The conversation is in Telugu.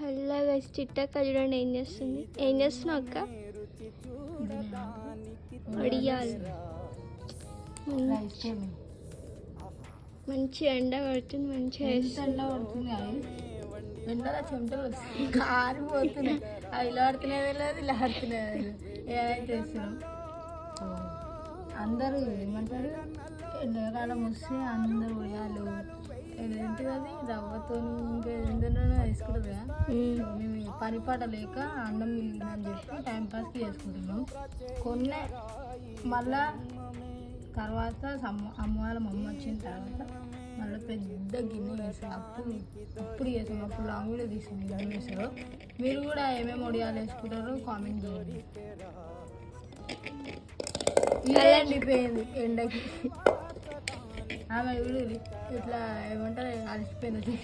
హలో గైస్, చిట్టక్క చూడండి ఏం చేస్తుంది. ఏం చేస్తున్నావు అక్క? వడియాలు మంచి ఎండ పడుతుంది, మంచిగా ఎండ పడుతుంది. ఎండలో చెమటలు వస్తుంది, కారిపోతున్నాయి. అవి ఇలా ఆడుతున్నది లేదు, ఇలా ఆడుతున్నది ఏమైతే ఇస్తున్నాం. అందరూ ఏమంటారు, ఎండాకాలం వస్తే అందరూ ఉయ్యాలు ఏంటిది అది రవ్వతో ఇంకా ఎందులో వేసుకుంటుంది కదా. మేము పనిపాట లేక అన్నం మిగిలిందని చెప్పి టైంపాస్కి చేసుకుంటున్నాం. కొన్నే మళ్ళా తర్వాత అమ్మ వాళ్ళ మమ్మ వచ్చిన తర్వాత మళ్ళీ పెద్ద గిన్నె వేసాం. అప్పుడు చేసాం. అప్పుడు లాంగ్ వీడియో తీసింది ఇలా వేసారు. మీరు కూడా ఏమేమి వడియాలు వేసుకుంటారో కామెంట్ చేయండి. ఇలా ఎండిపోయింది ఎండకి. ఆమె ఇట్లా ఏమంటారు అలసిపోయింది.